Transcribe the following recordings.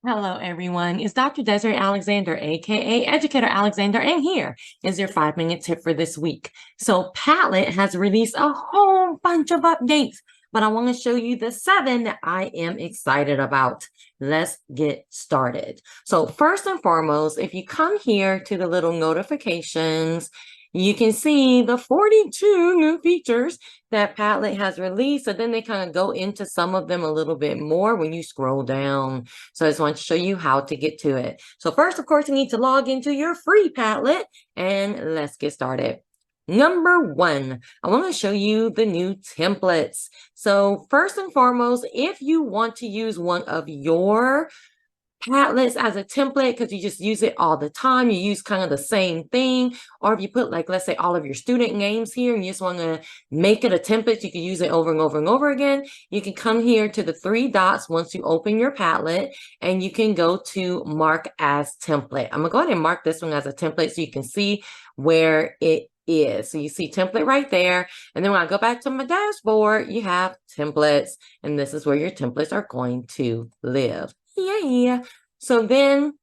Hello, everyone. It's Dr. Desiree Alexander, aka Educator Alexander, and here is your 5-minute tip for this week. So, Padlet has released a whole bunch of updates, but I want to show you the 7 that I am excited about. Let's get started. So, first and foremost, if you come here to the little notifications, you can see the 42 new features that Padlet has released. So then they kind of go into some of them a little bit more when you scroll down. So I just want to show you how to get to it. So first, of course, you need to log into your free Padlet and let's get started. Number 1, I want to show you the new templates. So first and foremost, if you want to use one of your Padlets as a template because you just use it all the time. You use kind of the same thing. Or if you put, like, let's say all of your student names here and you just want to make it a template, you can use it over and over and over again. You can come here to the 3 dots once you open your Padlet and you can go to mark as template. I'm going to go ahead and mark this one as a template so you can see where it is. So you see template right there. And then when I go back to my dashboard, you have templates. And this is where your templates are going to live. Yeah. So then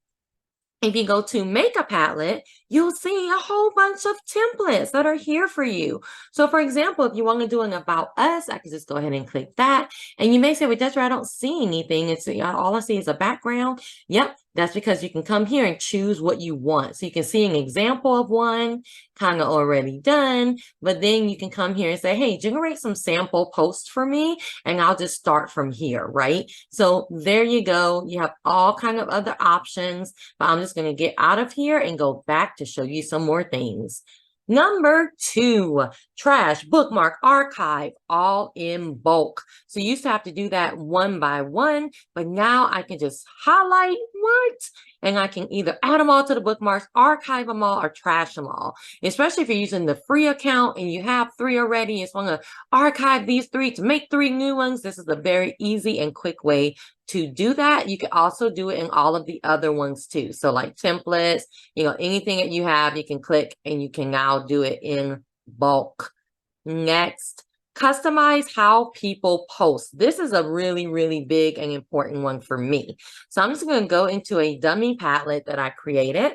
if you go to make a Padlet, you'll see a whole bunch of templates that are here for you. So for example, if you want to do an about us, I can just go ahead and click that. And you may say, well, that's right, I don't see anything. It's all I see is a background. Yep, that's because you can come here and choose what you want. So you can see an example of one kind of already done, but then you can come here and say, hey, generate some sample posts for me, and I'll just start from here, right? So there you go. You have all kind of other options, but I'm just going to get out of here and go back to show you some more things. Number 2, trash, bookmark, archive, all in bulk. So you used to have to do that one by one, but now I can just highlight what? And I can either add them all to the bookmarks, archive them all, or trash them all. Especially if you're using the free account and you have 3 already, you just want to archive these 3 to make 3 new ones. This is a very easy and quick way to do that. You can also do it in all of the other ones too. So like templates, anything that you have, you can click and you can now do it in bulk. Next, customize how people post. This is a really, really big and important one for me. So I'm just going to go into a dummy Padlet that I created.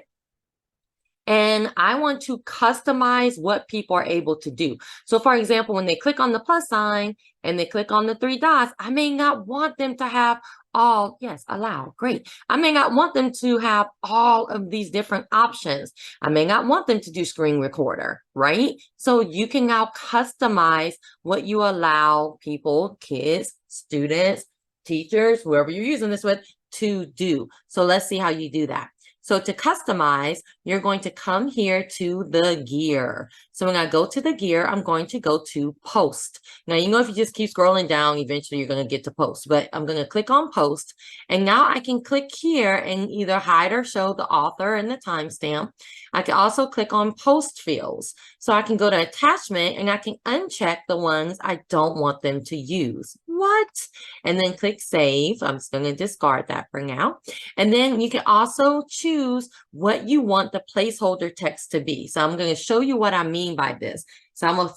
And I want to customize what people are able to do. So for example, when they click on the plus sign and they click on the 3 dots, I may not want them to have all, yes, allow, great. I may not want them to have all of these different options. I may not want them to do screen recorder, right? So you can now customize what you allow people, kids, students, teachers, whoever you're using this with, to do. So let's see how you do that. So to customize, you're going to come here to the gear. So when I go to the gear, I'm going to go to post. Now, if you just keep scrolling down, eventually you're going to get to post, but I'm going to click on post. And now I can click here and either hide or show the author and the timestamp. I can also click on post fields. So I can go to attachment and I can uncheck the ones I don't want them to use. What? And then click save. I'm just going to discard that for now. And then you can also choose what you want the placeholder text to be. So I'm going to show you what I mean by this. So I'm going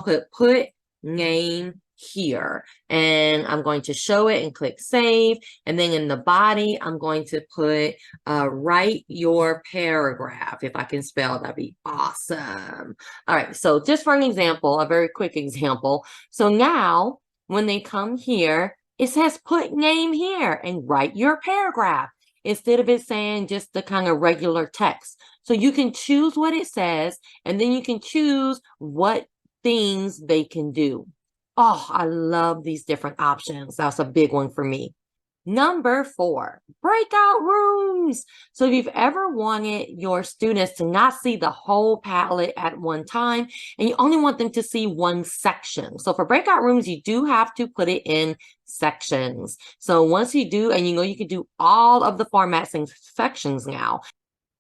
to put name here, and I'm going to show it and click save. And then in the body, I'm going to put write your paragraph. If I can spell, that'd be awesome. All right, so just for an example, a very quick example. So now when they come here, it says put name here and write your paragraph instead of it saying just the kind of regular text. So you can choose what it says, and then you can choose what things they can do. Oh, I love these different options. That's a big one for me. Number 4, breakout rooms. So if you've ever wanted your students to not see the whole Padlet at one time, and you only want them to see one section. So for breakout rooms, you do have to put it in sections. So once you do, and you can do all of the formats and sections now.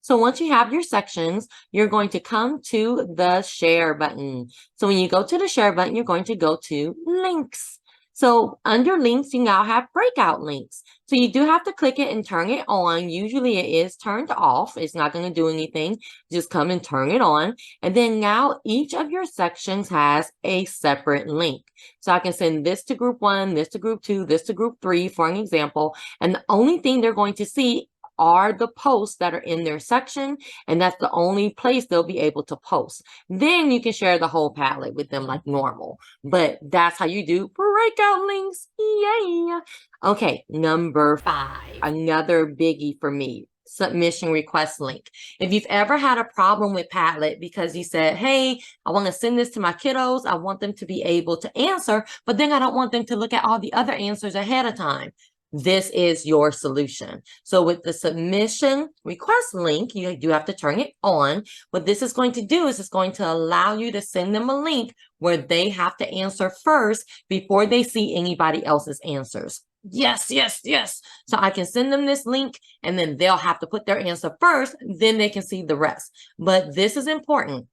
So once you have your sections, you're going to come to the share button. So when you go to the share button, you're going to go to links. So under links, you now have breakout links. So you do have to click it and turn it on. Usually it is turned off. It's not going to do anything. Just come and turn it on. And then now each of your sections has a separate link. So I can send this to group 1, this to group 2, this to group 3 for an example. And the only thing they're going to see are the posts that are in their section, and that's the only place they'll be able to post. Then you can share the whole Padlet with them like normal, but that's how you do breakout links. Yay! Okay, number 5, another biggie for me, submission request link. If you've ever had a problem with Padlet because you said, hey, I want to send this to my kiddos, I want them to be able to answer, but then I don't want them to look at all the other answers ahead of time, this is your solution. So with the submission request link, you do have to turn it on. What this is going to do is it's going to allow you to send them a link where they have to answer first before they see anybody else's answers. Yes, yes, yes. So I can send them this link and then they'll have to put their answer first, then they can see the rest. But this is important.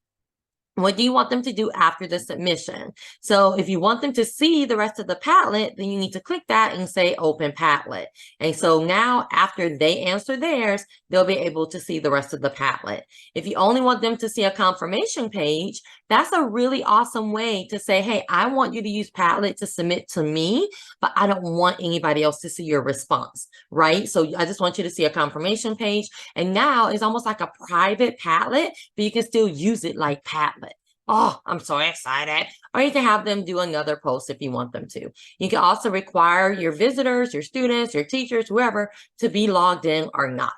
What do you want them to do after the submission? So if you want them to see the rest of the Padlet, then you need to click that and say open Padlet. And so now after they answer theirs, they'll be able to see the rest of the Padlet. If you only want them to see a confirmation page, that's a really awesome way to say, hey, I want you to use Padlet to submit to me, but I don't want anybody else to see your response, right? So I just want you to see a confirmation page. And now it's almost like a private Padlet, but you can still use it like Padlet. Oh, I'm so excited. Or you can have them do another post if you want them to. You can also require your visitors, your students, your teachers, whoever, to be logged in or not.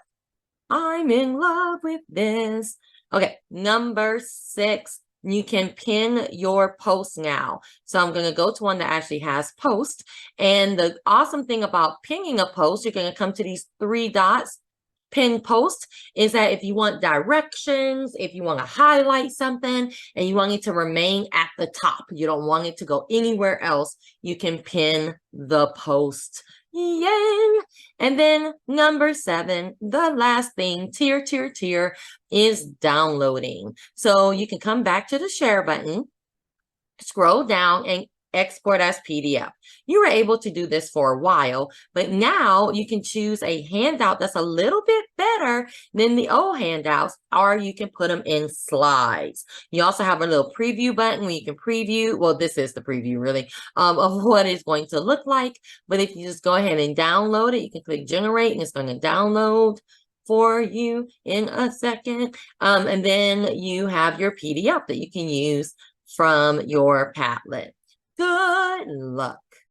I'm in love with this. Okay, number 6, you can pin your post now. So I'm going to go to one that actually has post. And the awesome thing about pinning a post, you're going to come to these 3 dots. Pin post is that if you want directions, if you want to highlight something and you want it to remain at the top, you don't want it to go anywhere else, you can pin the post. Yay! And then number 7, the last thing, tier, is downloading. So you can come back to the share button, scroll down and export as PDF. You were able to do this for a while, but now you can choose a handout that's a little bit better than the old handouts, or you can put them in slides. You also have a little preview button where you can preview, well, this is the preview really, of what it's going to look like. But if you just go ahead and download it, you can click generate and it's going to download for you in a second. And then you have your PDF that you can use from your Padlet. Good luck.